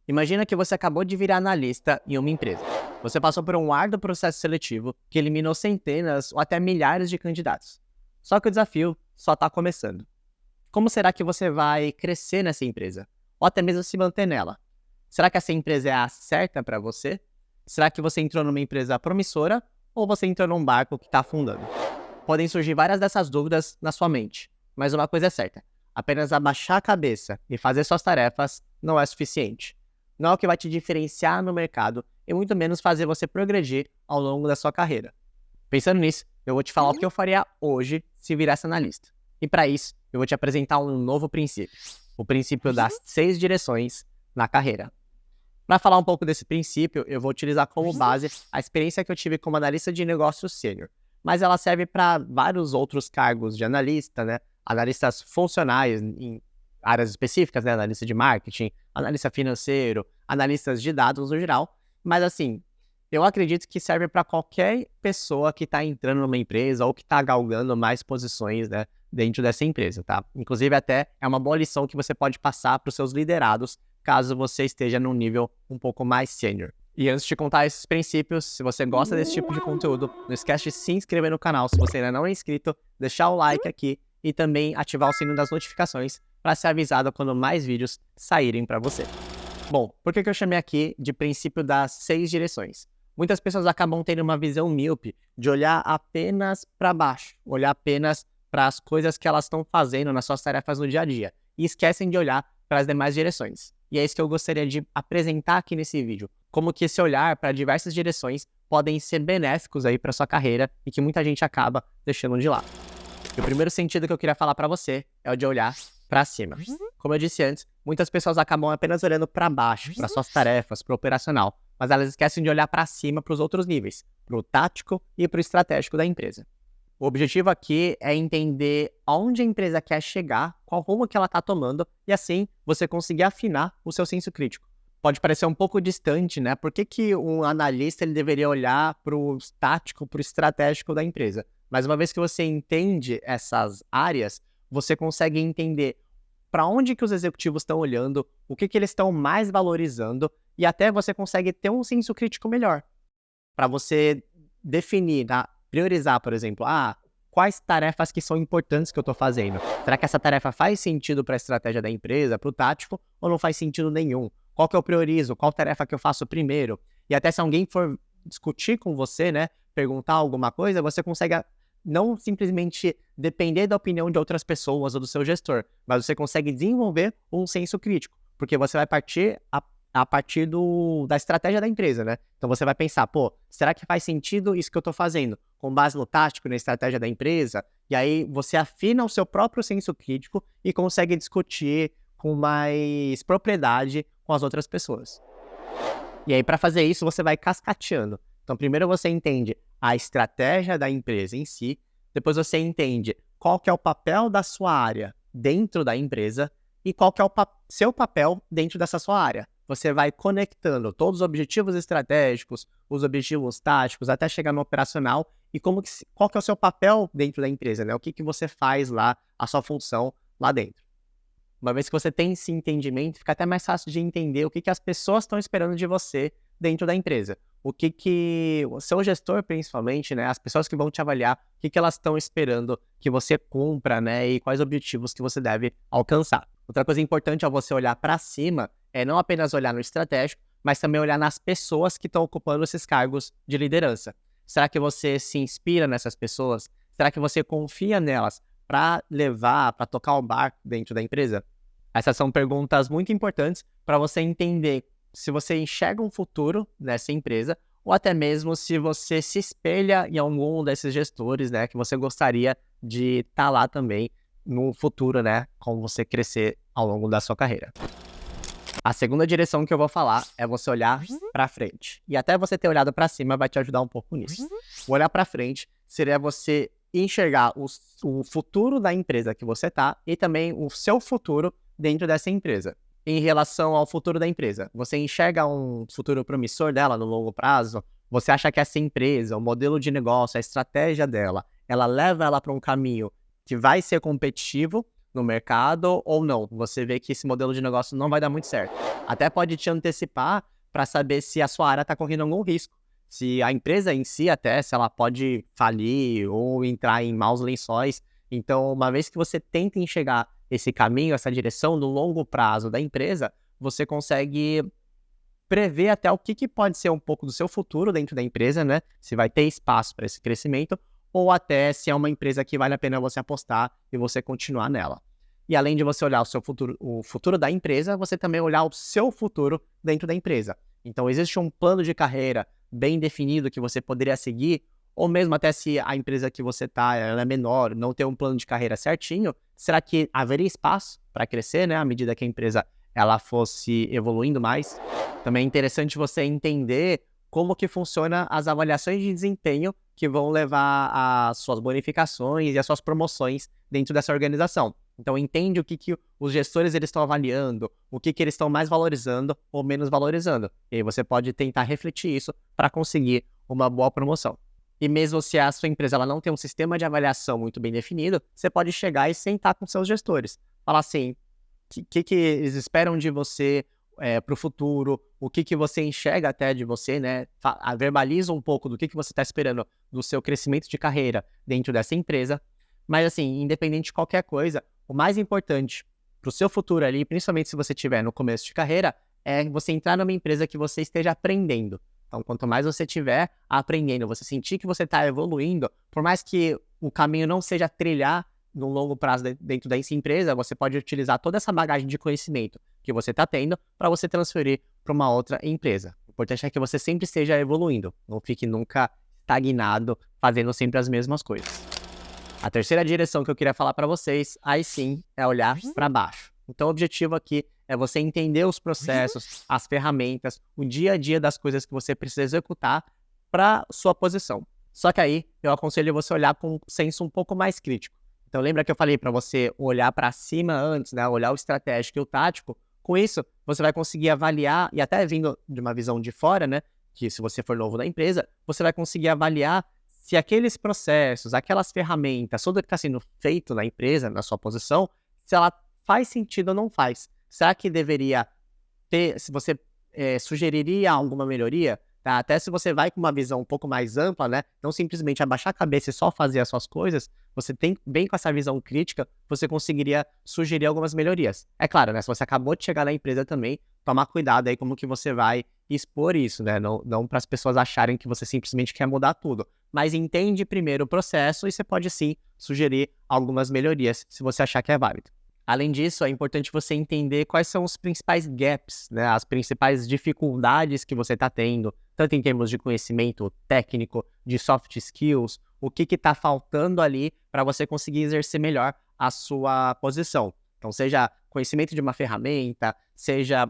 Imagina que você acabou de virar analista em uma empresa. Você passou por um árduo processo seletivo que eliminou centenas ou até milhares de candidatos. Só que o desafio só está começando. Como será que você vai crescer nessa empresa? Ou até mesmo se manter nela? Será que essa empresa é a certa para você? Será que você entrou numa empresa promissora ou você entrou num barco que está afundando? Podem surgir várias dessas dúvidas na sua mente, mas uma coisa é certa: apenas abaixar a cabeça e fazer suas tarefas não é suficiente. Não é o que vai te diferenciar no mercado e muito menos fazer você progredir ao longo da sua carreira. Pensando nisso, eu vou te falar o que eu faria hoje se virasse analista. E para isso, eu vou te apresentar um novo princípio: o princípio das 6 direções na carreira. Para falar um pouco desse princípio, eu vou utilizar como base a experiência que eu tive como analista de negócios sênior, mas ela serve para vários outros cargos de analista, né? Analistas funcionais em áreas específicas, né? Analista de marketing, analista financeiro, analistas de dados no geral. Mas assim, eu acredito que serve para qualquer pessoa que está entrando numa empresa ou que está galgando mais posições, né, dentro dessa empresa, tá? Inclusive, até é uma boa lição que você pode passar para os seus liderados, caso você esteja num nível um pouco mais sênior. E antes de contar esses princípios, se você gosta desse tipo de conteúdo, não esquece de se inscrever no canal se você ainda não é inscrito, deixar o like aqui e também ativar o sino das notificações para ser avisado quando mais vídeos saírem para você. Bom, por que eu chamei aqui de princípio das 6 direções? Muitas pessoas acabam tendo uma visão míope de olhar apenas para baixo, olhar apenas para as coisas que elas estão fazendo nas suas tarefas no dia a dia e esquecem de olhar para as demais direções. E é isso que eu gostaria de apresentar aqui nesse vídeo, como que esse olhar para diversas direções podem ser benéficos aí para sua carreira e que muita gente acaba deixando de lado. E o primeiro sentido que eu queria falar para você é o de olhar para cima. Como eu disse antes, muitas pessoas acabam apenas olhando para baixo, para suas tarefas, para o operacional, mas elas esquecem de olhar para cima, para os outros níveis, para o tático e para o estratégico da empresa. O objetivo aqui é entender aonde a empresa quer chegar, qual rumo que ela está tomando, e assim você conseguir afinar o seu senso crítico. Pode parecer um pouco distante, né? Por que um analista ele deveria olhar para o tático, para o estratégico da empresa? Mas uma vez que você entende essas áreas, você consegue entender para onde que os executivos estão olhando, o que eles estão mais valorizando, e até você consegue ter um senso crítico melhor. Para você definir, tá? Priorizar, por exemplo, quais tarefas que são importantes que eu estou fazendo? Será que essa tarefa faz sentido para a estratégia da empresa, para o tático, ou não faz sentido nenhum? Qual que eu priorizo? Qual tarefa que eu faço primeiro? E até se alguém for discutir com você, né, perguntar alguma coisa, você consegue não simplesmente depender da opinião de outras pessoas ou do seu gestor, mas você consegue desenvolver um senso crítico, porque você vai partir a partir da estratégia da empresa, né? Então você vai pensar, pô, será que faz sentido isso que eu estou fazendo? Com base no tático, na estratégia da empresa? E aí você afina o seu próprio senso crítico e consegue discutir com mais propriedade com as outras pessoas. E aí para fazer isso você vai cascateando. Então primeiro você entende a estratégia da empresa em si, depois você entende qual que é o papel da sua área dentro da empresa e qual que é o seu papel dentro dessa sua área. Você vai conectando todos os objetivos estratégicos, os objetivos táticos, até chegar no operacional e qual que é o seu papel dentro da empresa, né? O que você faz lá, a sua função lá dentro. Uma vez que você tem esse entendimento, fica até mais fácil de entender o que as pessoas estão esperando de você dentro da empresa. O que o seu gestor, principalmente, né, as pessoas que vão te avaliar, o que elas estão esperando que você cumpra, né, e quais objetivos que você deve alcançar. Outra coisa importante ao você olhar para cima é não apenas olhar no estratégico, mas também olhar nas pessoas que estão ocupando esses cargos de liderança. Será que você se inspira nessas pessoas? Será que você confia nelas para levar, para tocar o barco dentro da empresa? Essas são perguntas muito importantes para você entender se você enxerga um futuro nessa empresa ou até mesmo se você se espelha em algum desses gestores, né, que você gostaria de estar lá também no futuro, né, como você crescer ao longo da sua carreira. A segunda direção que eu vou falar é você olhar para frente. E até você ter olhado para cima vai te ajudar um pouco nisso. O olhar para frente seria você enxergar o futuro da empresa que você está e também o seu futuro dentro dessa empresa. Em relação ao futuro da empresa, você enxerga um futuro promissor dela no longo prazo? Você acha que essa empresa, o modelo de negócio, a estratégia dela, ela leva ela para um caminho que vai ser competitivo? no mercado ou não. Você vê que esse modelo de negócio não vai dar muito certo. Até pode te antecipar para saber se a sua área está correndo algum risco. Se a empresa em si até, se ela pode falir ou entrar em maus lençóis. Então, uma vez que você tenta enxergar esse caminho, essa direção no longo prazo da empresa, você consegue prever até o que pode ser um pouco do seu futuro dentro da empresa, né? Se vai ter espaço para esse crescimento, ou até se é uma empresa que vale a pena você apostar e você continuar nela. E além de você olhar o futuro da empresa, você também olhar o seu futuro dentro da empresa. Então, existe um plano de carreira bem definido que você poderia seguir, ou mesmo até se a empresa que você está é menor, não tem um plano de carreira certinho, será que haveria espaço para crescer, né? À medida que a empresa ela fosse evoluindo mais? Também é interessante você entender como que funciona as avaliações de desempenho que vão levar às suas bonificações e às suas promoções dentro dessa organização. Então, entende o que os gestores eles estão avaliando, o que eles estão mais valorizando ou menos valorizando. E aí você pode tentar refletir isso para conseguir uma boa promoção. E mesmo se a sua empresa ela não tem um sistema de avaliação muito bem definido, você pode chegar e sentar com seus gestores. Falar assim, o que eles esperam de você para o futuro, o que você enxerga até de você, né? Verbaliza um pouco do que você está esperando do seu crescimento de carreira dentro dessa empresa. Mas assim, independente de qualquer coisa, o mais importante para o seu futuro ali, principalmente se você estiver no começo de carreira, é você entrar numa empresa que você esteja aprendendo. Então, quanto mais você estiver aprendendo, você sentir que você está evoluindo, por mais que o caminho não seja trilhar no longo prazo dentro dessa empresa, você pode utilizar toda essa bagagem de conhecimento que você está tendo para você transferir para uma outra empresa. O importante é que você sempre esteja evoluindo, não fique nunca estagnado, fazendo sempre as mesmas coisas. A terceira direção que eu queria falar para vocês, aí sim, é olhar para baixo. Então, o objetivo aqui é você entender os processos, as ferramentas, o dia a dia das coisas que você precisa executar para sua posição. Só que aí, eu aconselho você olhar com um senso um pouco mais crítico. Então, lembra que eu falei para você olhar para cima antes, né? Olhar o estratégico e o tático? Com isso, você vai conseguir avaliar, e até vindo de uma visão de fora, né? Que se você for novo na empresa, você vai conseguir avaliar se aqueles processos, aquelas ferramentas, tudo que está sendo feito na empresa, na sua posição, se ela faz sentido ou não faz. Será que deveria ter, se você sugeriria alguma melhoria? Tá? Até se você vai com uma visão um pouco mais ampla, né? Não simplesmente abaixar a cabeça e só fazer as suas coisas, você tem bem com essa visão crítica, você conseguiria sugerir algumas melhorias. É claro, né? Se você acabou de chegar na empresa também, tomar cuidado aí como que você vai expor isso, né? Não para as pessoas acharem que você simplesmente quer mudar tudo. Mas entende primeiro o processo e você pode sim sugerir algumas melhorias, se você achar que é válido. Além disso, é importante você entender quais são os principais gaps, né? As principais dificuldades que você está tendo, tanto em termos de conhecimento técnico, de soft skills, o que está faltando ali para você conseguir exercer melhor a sua posição. Então, seja conhecimento de uma ferramenta, seja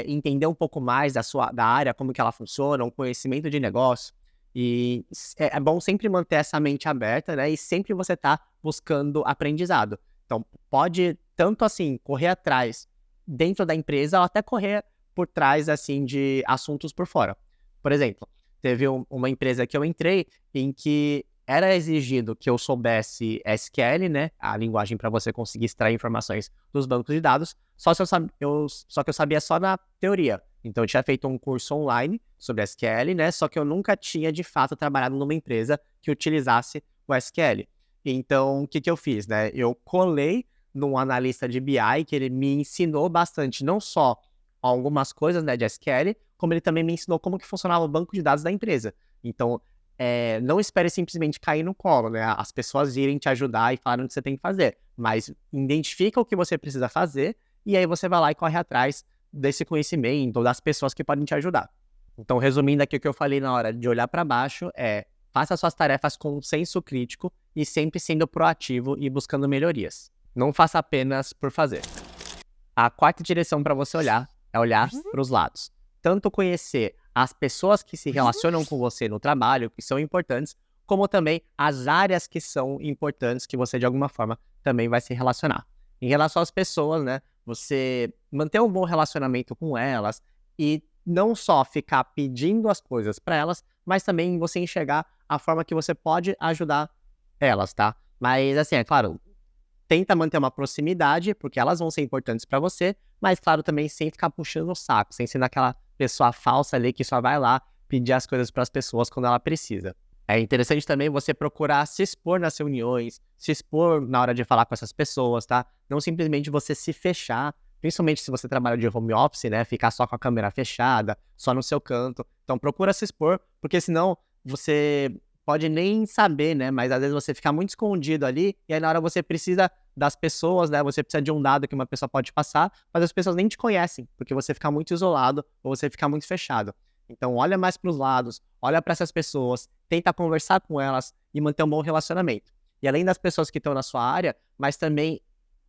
entender um pouco mais da área, como que ela funciona, um conhecimento de negócio. E é bom sempre manter essa mente aberta, né? E sempre você tá buscando aprendizado. Então, pode tanto assim correr atrás dentro da empresa ou até correr por trás assim de assuntos por fora. Por exemplo, teve uma empresa que eu entrei em que era exigido que eu soubesse SQL, né, a linguagem para você conseguir extrair informações dos bancos de dados, só que eu sabia só na teoria. Então, eu tinha feito um curso online sobre SQL, né, só que eu nunca tinha, de fato, trabalhado numa empresa que utilizasse o SQL. Então, o que eu fiz, né? Eu colei num analista de BI que ele me ensinou bastante, não só algumas coisas, né, de SQL, como ele também me ensinou como que funcionava o banco de dados da empresa. Então, não espere simplesmente cair no colo, né? As pessoas irem te ajudar e falarem o que você tem que fazer. Mas identifica o que você precisa fazer e aí você vai lá e corre atrás desse conhecimento ou das pessoas que podem te ajudar. Então, resumindo aqui o que eu falei na hora de olhar para baixo, faça suas tarefas com um senso crítico e sempre sendo proativo e buscando melhorias. Não faça apenas por fazer. A quarta direção para você olhar é olhar para os lados. Tanto conhecer as pessoas que se relacionam com você no trabalho, que são importantes, como também as áreas que são importantes, que você de alguma forma também vai se relacionar. Em relação às pessoas, né, você manter um bom relacionamento com elas e não só ficar pedindo as coisas para elas, mas também você enxergar a forma que você pode ajudar elas, tá? Mas assim, é claro, tenta manter uma proximidade, porque elas vão ser importantes para você, mas claro, também sem ficar puxando o saco, sem ser aquela pessoa falsa ali que só vai lá pedir as coisas para as pessoas quando ela precisa. É interessante também você procurar se expor nas reuniões, se expor na hora de falar com essas pessoas, tá? Não simplesmente você se fechar, principalmente se você trabalha de home office, né? Ficar só com a câmera fechada, só no seu canto. Então procura se expor, porque senão você pode nem saber, né? Mas às vezes você fica muito escondido ali, e aí na hora você precisa das pessoas, né? Você precisa de um dado que uma pessoa pode passar, mas as pessoas nem te conhecem, porque você fica muito isolado ou você fica muito fechado. Então olha mais para os lados, olha para essas pessoas, tenta conversar com elas e manter um bom relacionamento. E além das pessoas que estão na sua área, mas também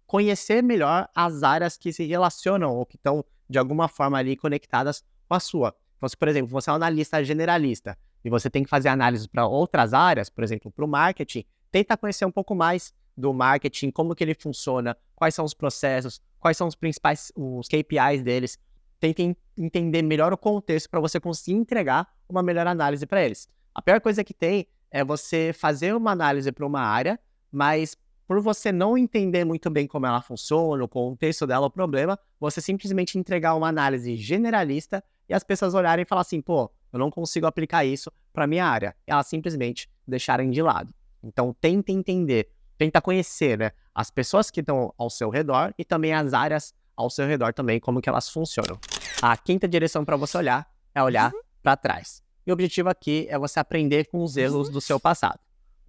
conhecer melhor as áreas que se relacionam ou que estão de alguma forma ali conectadas com a sua. Então, se, por exemplo, você é um analista generalista e você tem que fazer análise para outras áreas, por exemplo, para o marketing, tenta conhecer um pouco mais do marketing, como que ele funciona, quais são os processos, quais são os principais, os KPIs deles. Tenta entender melhor o contexto para você conseguir entregar uma melhor análise para eles. A pior coisa que tem é você fazer uma análise para uma área, mas por você não entender muito bem como ela funciona, o contexto dela, o problema, você simplesmente entregar uma análise generalista e as pessoas olharem e falar assim, pô, eu não consigo aplicar isso para minha área. E elas simplesmente deixarem de lado. Então, tenta entender, tenta conhecer, né, as pessoas que estão ao seu redor e também as áreas ao seu redor também, como que elas funcionam. A quinta direção para você olhar é olhar para trás. E o objetivo aqui é você aprender com os erros do seu passado.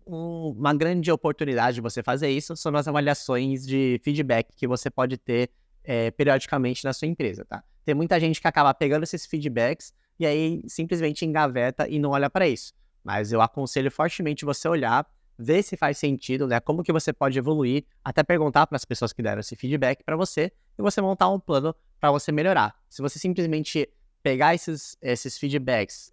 Uma grande oportunidade de você fazer isso são as avaliações de feedback que você pode ter periodicamente na sua empresa, tá? Tem muita gente que acaba pegando esses feedbacks e aí simplesmente engaveta e não olha para isso. Mas eu aconselho fortemente você olhar, ver se faz sentido, né? Como que você pode evoluir, até perguntar para as pessoas que deram esse feedback para você e você montar um plano para você melhorar. Se você simplesmente pegar esses feedbacks,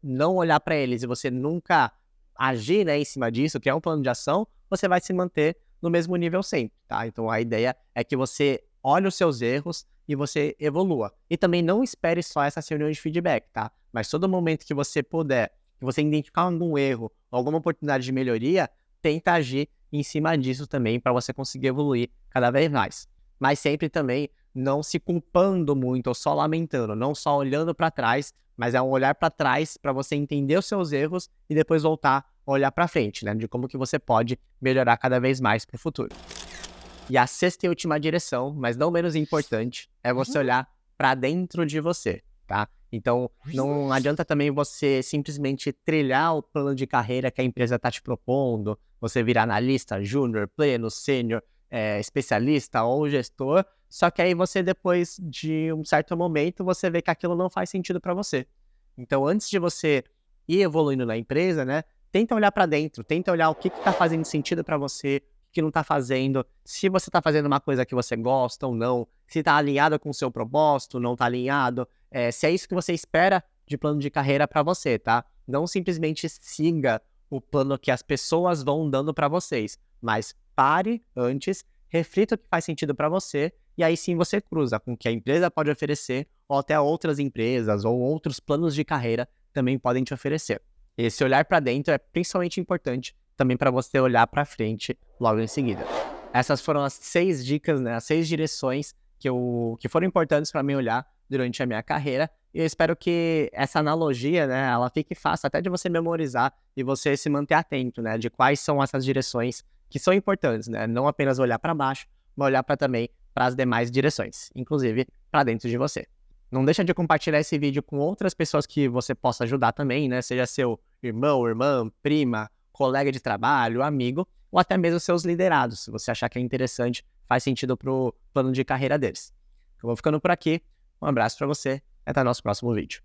não olhar para eles e você nunca agir, né, em cima disso, criar um plano de ação, você vai se manter no mesmo nível sempre, tá? Então a ideia é que você olhe os seus erros e você evolua. E também não espere só essas reuniões de feedback, tá? Mas todo momento que você puder, que você identificar algum erro, alguma oportunidade de melhoria, tenta agir em cima disso também para você conseguir evoluir cada vez mais. Mas sempre também não se culpando muito ou só lamentando, não só olhando para trás, mas é um olhar para trás para você entender os seus erros e depois voltar a olhar para frente, né? De como que você pode melhorar cada vez mais para o futuro. E a sexta e última direção, mas não menos importante, é você olhar para dentro de você, tá? Então, não adianta também você simplesmente trilhar o plano de carreira que a empresa está te propondo, você virar analista, júnior, pleno, sênior, especialista ou gestor, só que aí você, depois de um certo momento, você vê que aquilo não faz sentido para você. Então, antes de você ir evoluindo na empresa, né, tenta olhar para dentro, tenta olhar o que está fazendo sentido para você, o que não está fazendo, se você está fazendo uma coisa que você gosta ou não, se está alinhado com o seu propósito, não está alinhado, se é isso que você espera de plano de carreira para você, tá? Não simplesmente siga o plano que as pessoas vão dando para vocês, mas pare antes, reflita o que faz sentido para você e aí sim você cruza com o que a empresa pode oferecer ou até outras empresas ou outros planos de carreira também podem te oferecer. Esse olhar para dentro é principalmente importante também para você olhar para frente logo em seguida. Essas foram as 6 dicas, né, as 6 direções que foram importantes para mim olhar durante a minha carreira. E eu espero que essa analogia, né, ela fique fácil até de você memorizar e você se manter atento, né, de quais são essas direções que são importantes, né, não apenas olhar para baixo, mas olhar também para as demais direções, inclusive para dentro de você. Não deixa de compartilhar esse vídeo com outras pessoas que você possa ajudar também, né, seja seu irmão, irmã, prima, colega de trabalho, amigo, ou até mesmo seus liderados, se você achar que é interessante, faz sentido para o plano de carreira deles. Eu vou ficando por aqui, um abraço para você e até o nosso próximo vídeo.